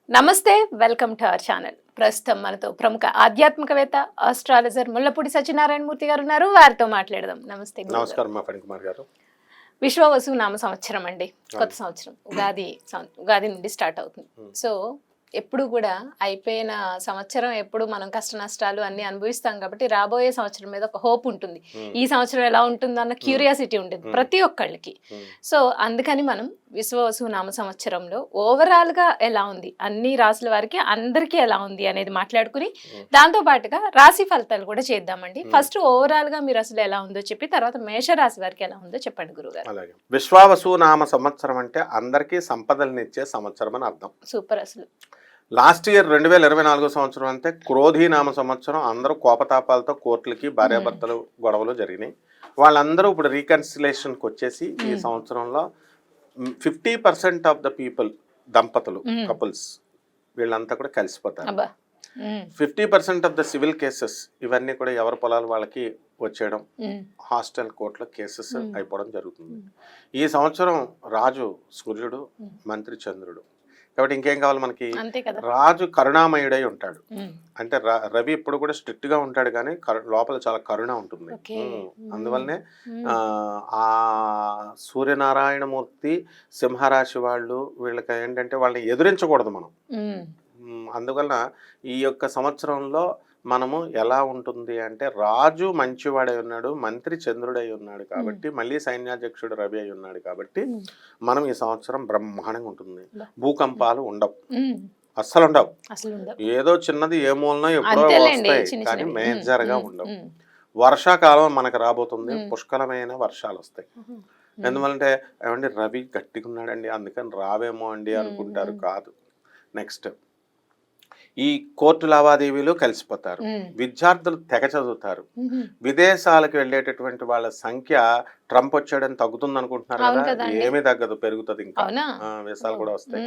నమస్తే, welcome to our channel. ప్రస్తుతం మనతో ప్రముఖ ఆధ్యాత్మికవేత్త, ఆస్ట్రాలజర్ ముల్లపూడి సత్యనారాయణ మూర్తి గారు ఉన్నారు. వారితో మాట్లాడదాం. నమస్తే గురుగారు. నమస్కారం మా ఫణికుమార్ గారు. విశ్వవసు నామ సంవత్సరం అండి, కొత్త సంవత్సరం ఉగాది నుండి స్టార్ట్ అవుతుంది. సో ఎప్పుడు కూడా అయిపోయిన సంవత్సరం ఎప్పుడు మనం కష్ట నష్టాలు అన్ని అనుభవిస్తాం కాబట్టి రాబోయే సంవత్సరం మీద ఒక హోప్ ఉంటుంది. ఈ సంవత్సరం ఎలా ఉంటుంది అన్న క్యూరియాసిటీ ఉంటుంది ప్రతి ఒక్కళ్ళకి. సో అందుకని మనం విశ్వవసు నామ సంవత్సరంలో ఓవరాల్ గా ఎలా ఉంది, అన్ని రాసుల వారికి అందరికీ ఎలా ఉంది అనేది మాట్లాడుకుని దాంతో పాటుగా రాశి ఫలితాలు కూడా చేద్దామండి. ఫస్ట్ ఓవరాల్ గా మీరు అసలు ఎలా ఉందో చెప్పి తర్వాత మేషరాశి వారికి ఎలా ఉందో చెప్పండి గురుగారు. అలాగే విశ్వావసు నామ సంవత్సరం అంటే అందరికీ సంపదలనిచ్చే సంవత్సరం అని అర్థం. సూపర్. అసలు లాస్ట్ ఇయర్ 2024 సంవత్సరం అంటే క్రోధి నామ సంవత్సరం. అందరూ కోపతాపాలతో కోర్టులకి భార్యాభర్తలు గొడవలు జరిగినాయి. వాళ్ళందరూ ఇప్పుడు రీకన్సిలేషన్కి వచ్చేసి ఈ సంవత్సరంలో 50% ఆఫ్ ద పీపుల్, దంపతులు, కపుల్స్ వీళ్ళంతా కూడా కలిసిపోతారు. 50% ఆఫ్ ద సివిల్ కేసెస్ ఇవన్నీ కూడా ఎవరి పొలాలు వాళ్ళకి వచ్చేయడం, హాస్టల్ కోర్టులో కేసెస్ అయిపోవడం జరుగుతుంది. ఈ సంవత్సరం రాజు సూర్యుడు, మంత్రి చంద్రుడు. కాబట్టి ఇంకేం కావాలి మనకి? రాజు కరుణామయుడై ఉంటాడు. అంటే రవి ఇప్పుడు కూడా స్ట్రిక్ట్ గా ఉంటాడు కానీ లోపల చాలా కరుణ ఉంటుంది. అందువల్లనే ఆ సూర్యనారాయణమూర్తి సింహరాశి వాళ్ళు, వీళ్ళకి ఏంటంటే వాళ్ళని ఎదురించకూడదు మనం. అందువలన ఈ యొక్క సంవత్సరంలో మనము ఎలా ఉంటుంది అంటే రాజు మంచివాడై ఉన్నాడు, మంత్రి చంద్రుడై ఉన్నాడు కాబట్టి, మళ్ళీ సైన్యాధ్యక్షుడు రవి అయి ఉన్నాడు కాబట్టి మనం ఈ సంవత్సరం బ్రహ్మాండంగా ఉంటుంది. భూకంపాలు ఉండవు, అస్సలు ఉండవు. ఏదో చిన్నది ఏ మూలనో ఎప్పుడో వస్తాయి కానీ మేజర్ గా ఉండవు. వర్షాకాలం మనకు రాబోతుంది, పుష్కలమైన వర్షాలు వస్తాయి. ఎందువల్లంటే ఏమండి రవి గట్టిగా ఉన్నాడండి అందుకని రావేమో అండి అనుకుంటారు, కాదు. నెక్స్ట్ ఈ కోర్టు లావాదేవీలు కలిసిపోతారు, విద్యార్థులు తెగ చదువుతారు, విదేశాలకు వెళ్ళేటటువంటి వాళ్ళ సంఖ్య ట్రంప్ వచ్చాడని తగ్గుతుంది అనుకుంటున్నారు కదా, ఏమీ తగ్గదు, పెరుగుతుంది. ఇంకా వీసాలు కూడా వస్తాయి,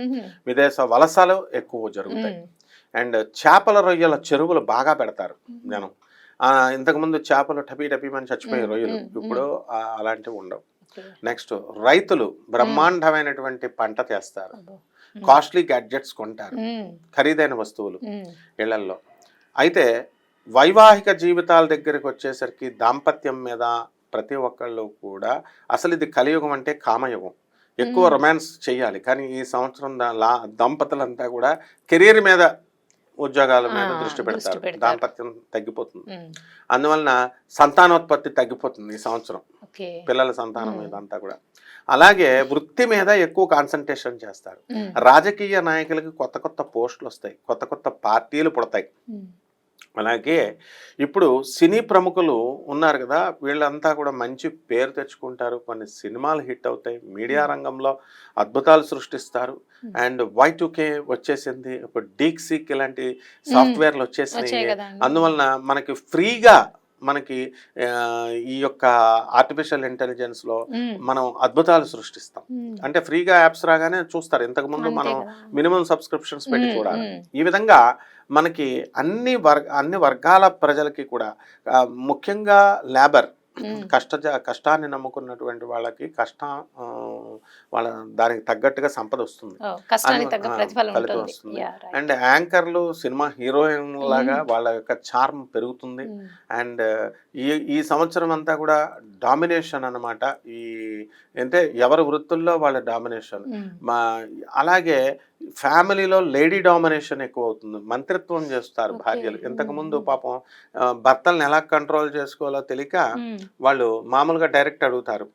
విదేశ వలసలు ఎక్కువ జరుగుతాయి. అండ్ చేపల రొయ్యల చెరువులు బాగా పెడతారు జనం. ఇంతకుముందు చేపలు టపీమని చచ్చిపోయే రొయ్యలు, ఇప్పుడు అలాంటివి ఉండవు. నెక్స్ట్ రైతులు బ్రహ్మాండమైనటువంటి పంట చేస్తారు, కాస్ట్లీ గ్యాడ్జెట్స్ కొంటారు, ఖరీదైన వస్తువులు ఇళ్లల్లో. అయితే వైవాహిక జీవితాల దగ్గరికి వచ్చేసరికి దాంపత్యం మీద ప్రతి ఒక్కళ్ళు కూడా అసలు ఇది కలియుగం అంటే కామయుగం. ఎక్కువ రొమాన్స్ చేయాలి కానీ ఈ సంవత్సరం దంపతులంతా కూడా కెరీర్ మీద, ఉద్యోగాల మీద దృష్టి పెడతారు. దాంపత్యం తగ్గిపోతుంది. అందువలన సంతానోత్పత్తి తగ్గిపోతుంది ఈ సంవత్సరం, పిల్లల సంతానం మీద అంతా కూడా. అలాగే వృత్తి మీద ఎక్కువ కాన్సన్ట్రేషన్ చేస్తారు. రాజకీయ నాయకులకి కొత్త కొత్త పోస్టులు వస్తాయి, కొత్త కొత్త పార్టీలు పుడతాయి. అలాగే ఇప్పుడు సినీ ప్రముఖులు ఉన్నారు కదా, వీళ్ళంతా కూడా మంచి పేరు తెచ్చుకుంటారు, కొన్ని సినిమాలు హిట్ అవుతాయి, మీడియా రంగంలో అద్భుతాలు సృష్టిస్తారు. అండ్ Y2K వచ్చేసింది, ఇప్పుడు డీక్సీక్ ఇలాంటి సాఫ్ట్వేర్లు వచ్చేసినాయి. అందువలన మనకి ఫ్రీగా మనకి ఈ యొక్క ఆర్టిఫిషియల్ ఇంటెలిజెన్స్ లో మనం అద్భుతాలు సృష్టిస్తాం. అంటే ఫ్రీగా యాప్స్ రాగానే చూస్తారు, ఇంతకు ముందు మనం మినిమం సబ్స్క్రిప్షన్స్ పెట్టి చూడాలి. ఈ విధంగా మనకి అన్ని వర్గాల ప్రజలకి కూడా, ముఖ్యంగా లేబర్, కష్టాన్ని నమ్ముకున్నటువంటి వాళ్ళకి వాళ్ళ దానికి తగ్గట్టుగా సంపద వస్తుంది, ఫలితం వస్తుంది. అండ్ యాంకర్లు, సినిమా హీరోయిన్ లాగా వాళ్ళ యొక్క చార్మ్ పెరుగుతుంది. అండ్ ఈ సంవత్సరం అంతా కూడా డామినేషన్ అన్నమాట. అంటే ఎవరి వృత్తుల్లో వాళ్ళ డామినేషన్. అలాగే ఫ్యామిలీలో లేడీ డామినేషన్ ఎక్కువ అవుతుంది, మంత్రిత్వం చేస్తారు భార్యలు. ఇంతకుముందు పాపం భర్తలను ఎలా కంట్రోల్ చేసుకోవాలో తెలియక వాళ్ళు మామూలుగా డైరెక్ట్ అడుగుతారు.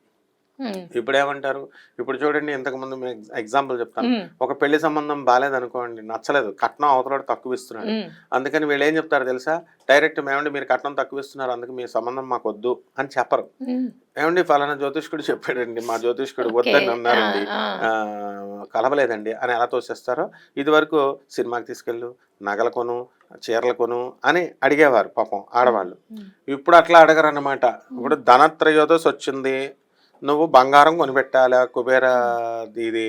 ఇప్పుడు ఏమంటారు, ఇప్పుడు చూడండి, ఇంతకుముందు ఎగ్జాంపుల్ చెప్తాను. ఒక పెళ్లి సంబంధం బాగాలేదనుకోండి, నచ్చలేదు, కట్నం అవతల తక్కువ ఇస్తున్నాడు, అందుకని వీళ్ళు ఏం చెప్తారు తెలుసా, డైరెక్ట్ ఏమండి మీరు కట్నం తక్కువ ఇస్తున్నారు అందుకు మీ సంబంధం మాకు వద్దు అని చెప్పరు. ఏమండి ఫలానా జ్యోతిష్కుడు చెప్పాడండి, మా జ్యోతిష్కుడు వద్దని అన్నారండి, కలవలేదండి అని ఎలా తోసేస్తారో. ఇది వరకు సినిమాకి తీసుకెళ్ళు, నగల కొను, చీరలు కొను అని అడిగేవారు పాపం ఆడవాళ్ళు. ఇప్పుడు అట్లా అడగరు అన్నమాట. ఇప్పుడు ధనత్రయోదశి వచ్చింది, నువ్వు బంగారం కొనిపెట్టాలా, కుబేర ఇది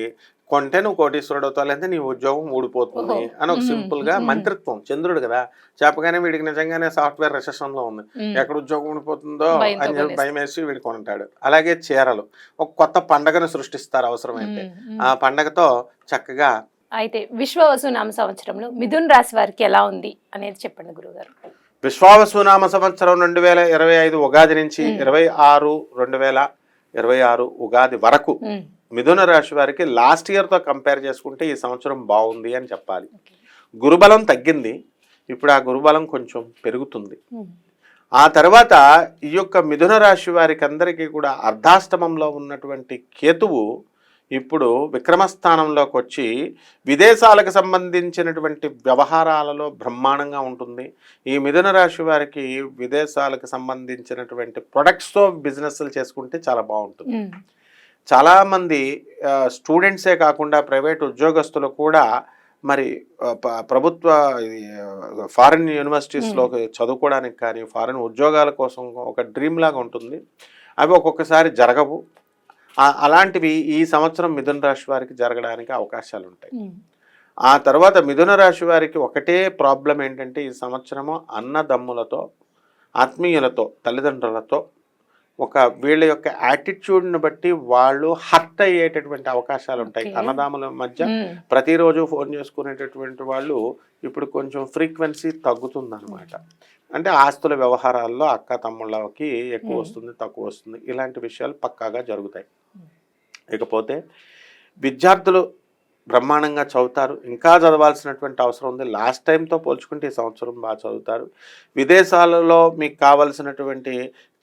కొంటే నువ్వు కోటీశ్వరుడు అవుతావు, లేదంటే నీ ఉద్యోగం ఊడిపోతుంది అని ఒక సింపుల్ గా మంత్రిత్వం. చంద్రుడు కదా చెప్పగానే వీడికి నిజంగానే సాఫ్ట్వేర్ రిసెషన్ లో ఉంది, ఎక్కడ ఉద్యోగం ఊడిపోతుందో అని చెప్పి భయం వేసి వీడు కొంటాడు. అలాగే చీరలు, ఒక కొత్త పండగను సృష్టిస్తారు అవసరమైతే. ఆ పండగతో చక్కగా అయితే విశ్వవసునామ సంవత్సరంలో మిథున్ రాశి వారికి ఎలా ఉంది అనేది చెప్పండి గురుగారు. విశ్వావసునామ సంవత్సరం 2025 ఉగాది నుంచి 26/2026 ఉగాది వరకు మిథున రాశి వారికి లాస్ట్ ఇయర్తో కంపేర్ చేసుకుంటే ఈ సంవత్సరం బాగుంది అని చెప్పాలి. గురుబలం తగ్గింది, ఇప్పుడు ఆ గురుబలం కొంచెం పెరుగుతుంది. ఆ తర్వాత ఈ యొక్క మిథున రాశి వారికి అందరికీ కూడా అర్ధాష్టమంలో ఉన్నటువంటి కేతువు ఇప్పుడు విక్రమస్థానంలోకి వచ్చి విదేశాలకు సంబంధించినటువంటి వ్యవహారాలలో బ్రహ్మాండంగా ఉంటుంది. ఈ మిథున రాశి వారికి విదేశాలకు సంబంధించినటువంటి ప్రొడక్ట్స్తో బిజినెస్లు చేసుకుంటే చాలా బాగుంటుంది. చాలామంది స్టూడెంట్సే కాకుండా ప్రైవేట్ ఉద్యోగస్తులు కూడా మరి ప్రభుత్వ ఫారిన్ యూనివర్సిటీస్లో చదువుకోవడానికి కానీ ఫారిన్ ఉద్యోగాల కోసం ఒక డ్రీమ్ లాగా ఉంటుంది. అవి ఒక్కొక్కసారి జరగవు. అలాంటివి ఈ సంవత్సరం మిథున రాశి వారికి జరగడానికి అవకాశాలు ఉంటాయి. ఆ తర్వాత మిథున రాశి వారికి ఒకటే ప్రాబ్లం ఏంటంటే ఈ సంవత్సరము అన్నదమ్ములతో, ఆత్మీయులతో, తల్లిదండ్రులతో వీళ్ళ యొక్క యాటిట్యూడ్ని బట్టి వాళ్ళు హర్ట్ అయ్యేటటువంటి అవకాశాలు ఉంటాయి. అన్నదమ్ముల మధ్య ప్రతిరోజు ఫోన్ చేసుకునేటటువంటి వాళ్ళు ఇప్పుడు కొంచెం ఫ్రీక్వెన్సీ తగ్గుతుందన్నమాట. అంటే ఆస్తుల వ్యవహారాల్లో అక్క తమ్ముళ్ళకి ఎక్కువ వస్తుంది, తక్కువ వస్తుంది, ఇలాంటి విషయాలు పక్కాగా జరుగుతాయి. ఇకపోతే విద్యార్థులు బ్రహ్మాండంగా చదువుతారు, ఇంకా చదవాల్సినటువంటి అవసరం ఉంది. లాస్ట్ టైంతో పోల్చుకుంటే ఈ సంవత్సరం బాగా చదువుతారు. విదేశాలలో మీకు కావలసినటువంటి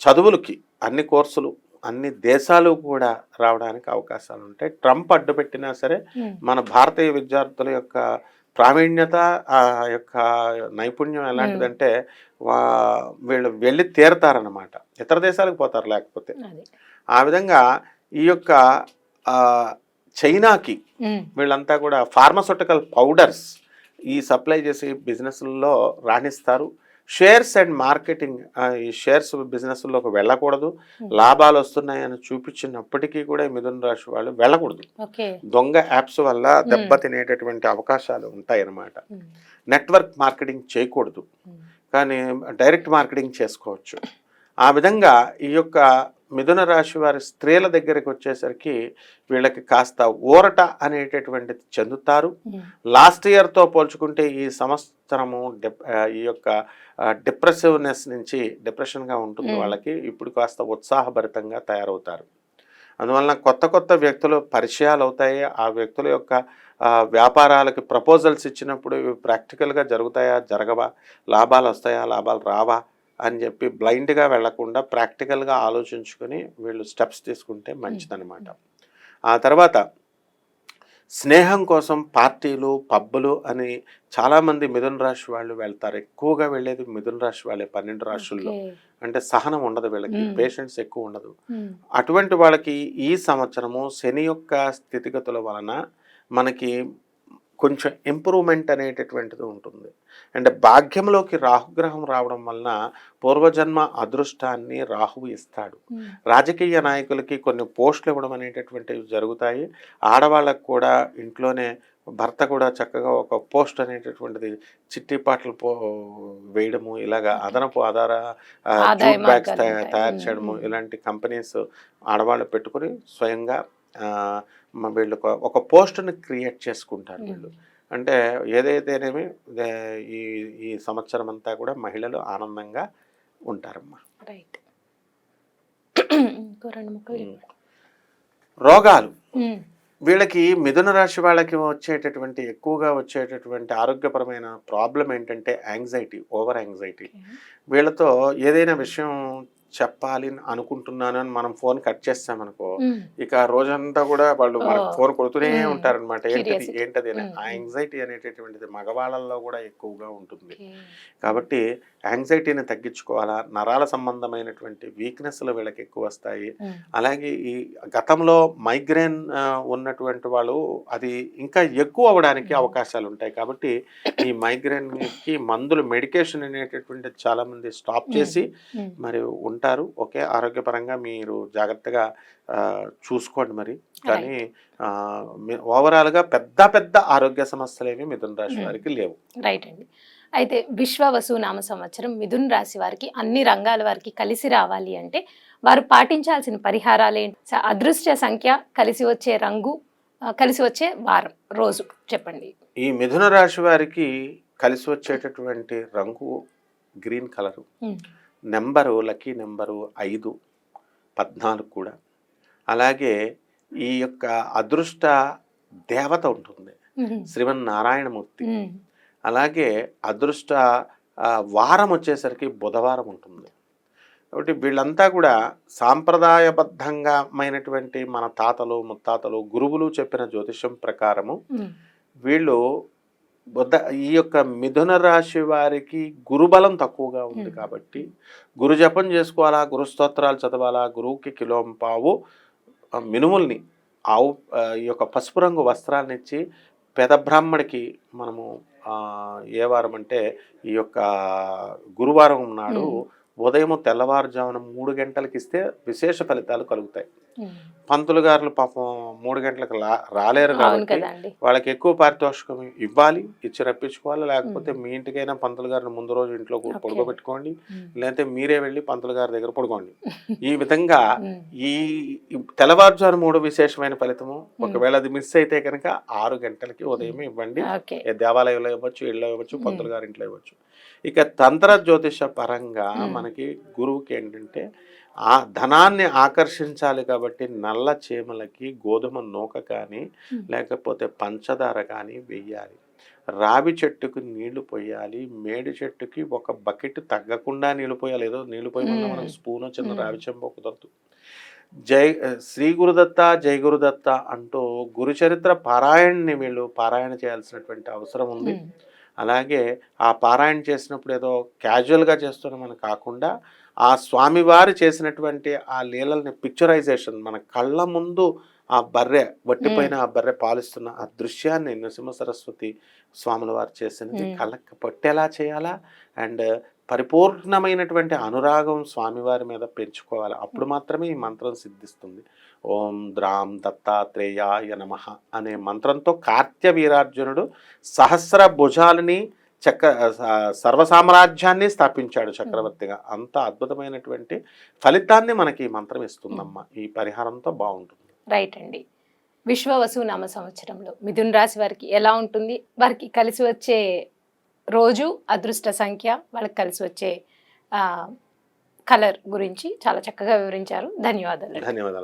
చదువులకి అన్ని కోర్సులు అన్ని దేశాలు కూడా రావడానికి అవకాశాలు ఉంటాయి. ట్రంప్ అడ్డుపెట్టినా సరే మన భారతీయ విద్యార్థుల యొక్క ప్రావీణ్యత, ఆ యొక్క నైపుణ్యం ఎలాంటిదంటే వీళ్ళు వెళ్ళి తీరతారన్నమాట, ఇతర దేశాలకు పోతారు లేకపోతే. ఆ విధంగా ఈ యొక్క చైనాకి వీళ్ళంతా కూడా ఫార్మాస్యూటికల్ పౌడర్స్ ఈ సప్లై చేసి బిజినెస్లలో రాణిస్తారు. షేర్స్ అండ్ మార్కెటింగ్, ఈ షేర్స్ బిజినెస్లోకి వెళ్ళకూడదు. లాభాలు వస్తున్నాయని చూపించినప్పటికీ కూడా ఈ మిథున రాశి వాళ్ళు వెళ్ళకూడదు. దొంగ యాప్స్ వల్ల దెబ్బతినేటటువంటి అవకాశాలు ఉంటాయి అన్నమాట. నెట్వర్క్ మార్కెటింగ్ చేయకూడదు, కానీ డైరెక్ట్ మార్కెటింగ్ చేసుకోవచ్చు. ఆ విధంగా ఈ యొక్క మిథున రాశి వారి స్త్రీల దగ్గరికి వచ్చేసరికి వీళ్ళకి కాస్త ఊరట అనేటటువంటిది చెందుతారు. లాస్ట్ ఇయర్తో పోల్చుకుంటే ఈ సంవత్సరము ఈ యొక్క డిప్రెసివ్నెస్ నుంచి డిప్రెషన్గా ఉంటుంది వాళ్ళకి. ఇప్పుడు కాస్త ఉత్సాహభరితంగా తయారవుతారు. అందువలన కొత్త కొత్త వ్యక్తులు పరిచయాలు అవుతాయి. ఆ వ్యక్తుల యొక్క వ్యాపారాలకి ప్రపోజల్స్ ఇచ్చినప్పుడు ఇవి ప్రాక్టికల్గా జరుగుతాయా, జరగవా, లాభాలు వస్తాయా, లాభాలు రావా అని చెప్పి బ్లైండ్గా వెళ్లకుండా ప్రాక్టికల్గా ఆలోచించుకొని వీళ్ళు స్టెప్స్ తీసుకుంటే మంచిదన్నమాట. ఆ తర్వాత స్నేహం కోసం పార్టీలు, పబ్బులు అని చాలామంది మిథున రాశి వాళ్ళు వెళ్తారు. ఎక్కువగా వెళ్ళేది మిథున రాశి వాళ్ళే 12 రాశుల్లో. అంటే సహనం ఉండదు వీళ్ళకి, పేషెన్స్ ఎక్కువ ఉండదు. అటువంటి వాళ్ళకి ఈ సంవత్సరము శని యొక్క స్థితిగతుల వలన మనకి కొంచెం ఇంప్రూవ్మెంట్ అనేటటువంటిది ఉంటుంది. అంటే భాగ్యంలోకి రాహుగ్రహం రావడం వలన పూర్వజన్మ అదృష్టాన్ని రాహువు ఇస్తాడు. రాజకీయ నాయకులకి కొన్ని పోస్టులు ఇవ్వడం అనేటటువంటివి జరుగుతాయి. ఆడవాళ్ళకు కూడా ఇంట్లోనే భర్త కూడా చక్కగా ఒక పోస్ట్ అనేటటువంటిది చిట్టిపాట్లు వేయడము, ఇలాగా అదనపు జూట్ బ్యాగ్స్ తయారు చేయడము, ఇలాంటి కంపెనీస్ ఆడవాళ్ళు పెట్టుకుని స్వయంగా వీళ్ళు ఒక పోస్ట్ని క్రియేట్ చేసుకుంటారు వీళ్ళు. అంటే ఏదైతేనేమి ఈ సంవత్సరం అంతా కూడా మహిళలు ఆనందంగా ఉంటారమ్మా. రోగాలు వీళ్ళకి మిథున రాశి వాళ్ళకి ఎక్కువగా వచ్చేటటువంటి ఆరోగ్యపరమైన ప్రాబ్లం ఏంటంటే యాంగ్జైటీ, ఓవర్ యాంగ్జైటీ. వీళ్ళతో ఏదైనా విషయం చెప్పాలి అనుకుంటున్నాను అని మనం ఫోన్ కట్ చేస్తామనుకో, ఇక రోజంతా కూడా వాళ్ళు మనకు ఫోన్ కొడుతూనే ఉంటారనమాట. ఏంటది ఆ యాంగ్జైటీ అనేటటువంటిది మగవాళ్ళల్లో కూడా ఎక్కువగా ఉంటుంది. కాబట్టి యాంగ్జైటీని తగ్గించుకోవాలా. నరాల సంబంధమైనటువంటి వీక్నెస్లు వీళ్ళకి ఎక్కువ వస్తాయి. అలాగే ఈ గతంలో మైగ్రేన్ ఉన్నటువంటి వాళ్ళు అది ఇంకా ఎక్కువ అవ్వడానికి అవకాశాలు ఉంటాయి. కాబట్టి ఈ మైగ్రేన్కి మందులు, మెడికేషన్ అనేటటువంటిది చాలా మంది స్టాప్ చేసి మరి ఉంటారు. ఓకే, ఆరోగ్యపరంగా మీరు జాగ్రత్తగా చూసుకోండి మరి. కానీ ఓవరాల్గా పెద్ద ఆరోగ్య సమస్యలు ఏమి మిథున రాశి వారికి లేవు. రైట్ అండి. అయితే విశ్వవసునామ సంవత్సరం మిథున రాశి వారికి అన్ని రంగాల వారికి కలిసి రావాలి అంటే వారు పాటించాల్సిన పరిహారాలు ఏంటి? అదృష్ట సంఖ్య, కలిసి వచ్చే రంగు, కలిసి వచ్చే వారం రోజు చెప్పండి. ఈ మిథున రాశి వారికి కలిసి వచ్చేటటువంటి రంగు green colour, number lucky number 5, 14 కూడా. అలాగే ఈ యొక్క అదృష్ట దేవత ఉంటుంది శ్రీమన్నారాయణమూర్తి. అలాగే అదృష్ట వారం వచ్చేసరికి బుధవారం ఉంటుంది. కాబట్టి వీళ్ళంతా కూడా సాంప్రదాయబద్ధంగామైనటువంటి మన తాతలు ముత్తాతలు గురువులు చెప్పిన జ్యోతిషం ప్రకారము వీళ్ళు ఈ యొక్క మిథున రాశి వారికి గురుబలం తక్కువగా ఉంది కాబట్టి గురు జపం చేసుకోవాలా, గురు స్తోత్రాలు చదవాలా, గురువుకి కిలోంపావు మినుముల్ని ఈ యొక్క పసుపు రంగు వస్త్రాలను ఇచ్చి పెద బ్రాహ్మడికి మనము ఏ వారం అంటే ఈ యొక్క గురువారం నాడు ఉదయం తెల్లవారుజామున 3 గంటలకు ఇస్తే విశేష ఫలితాలు కలుగుతాయి. పంతులు గారులు పాపం 3 గంటలకు రాలేరు కాబట్టి వాళ్ళకి ఎక్కువ పారితోషికం ఇవ్వాలి, ఇచ్చి రప్పించుకోవాలి. లేకపోతే మీ ఇంటికైనా పంతులు గారిని ముందు రోజు ఇంట్లో పడుకోబెట్టుకోండి, లేకపోతే మీరే వెళ్ళి పంతులు గారి దగ్గర పడుకోండి. ఈ విధంగా ఈ తెల్లవారుజాము 3 విశేషమైన ఫలితము. ఒకవేళ అది మిస్ అయితే కనుక 6 గంటలకి ఉదయం ఇవ్వండి. దేవాలయంలో ఇవ్వచ్చు, ఇళ్ళలో ఇవ్వచ్చు, పంతులు గారి ఇంట్లో ఇవ్వచ్చు. ఇక తంత్ర జ్యోతిష పరంగా మనకి గురువుకి ఏంటంటే ఆ ధనాన్ని ఆకర్షించాలి కాబట్టి నల్ల చీమలకి గోధుమ నూక కానీ లేకపోతే పంచదార కానీ వెయ్యాలి. రావి చెట్టుకు నీళ్లు పోయాలి. మేడి చెట్టుకి ఒక బకెట్ తగ్గకుండా నీళ్లు పోయాలి. ఏదో నీళ్లు పోయకుండా మనం స్పూన్ చిన్న రావి చెంబ కుదరదు. శ్రీ గురుదత్త జై గురుదత్త అంటూ గురుచరిత్ర పారాయణని వీళ్ళు పారాయణ చేయాల్సినటువంటి అవసరం ఉంది. అలాగే ఆ పారాయణ చేసినప్పుడు ఏదో క్యాజువల్గా చేస్తున్నామని కాకుండా ఆ స్వామివారు చేసినటువంటి ఆ లీలల్ని పిక్చరైజేషన్ మన కళ్ళ ముందు ఆ బర్రె వట్టిపోయిన ఆ బర్రె పాలిస్తున్న ఆ దృశ్యాన్ని నృసింహ సరస్వతి స్వాముల వారు చేసినది కళ్ళకి పట్టేలా చేయాలా. అండ్ పరిపూర్ణమైనటువంటి అనురాగం స్వామివారి మీద పెంచుకోవాలి. అప్పుడు మాత్రమే ఈ మంత్రం సిద్ధిస్తుంది. ఓం ద్రాం దత్తాత్రేయాయ నమః అనే మంత్రంతో కార్త్య వీరార్జునుడు సహస్ర భుజాలని సర్వసామ్రాజ్యాన్ని స్థాపించాడు చక్రవర్తిగా. అంత అద్భుతమైనటువంటి ఫలితాన్ని మనకి ఈ మంత్రం ఇస్తుందమ్మా. ఈ పరిహారంతో బాగుంటుంది. రైట్ అండి. విశ్వవసు నామ సంవత్సరంలో మిథున రాశి వారికి ఎలా ఉంటుంది, వారికి కలిసి వచ్చే రోజు, అదృష్ట సంఖ్య, వాళ్ళకి కలిసి వచ్చే కలర్ గురించి చాలా చక్కగా వివరించారు. ధన్యవాదాలు. ధన్యవాదాలు.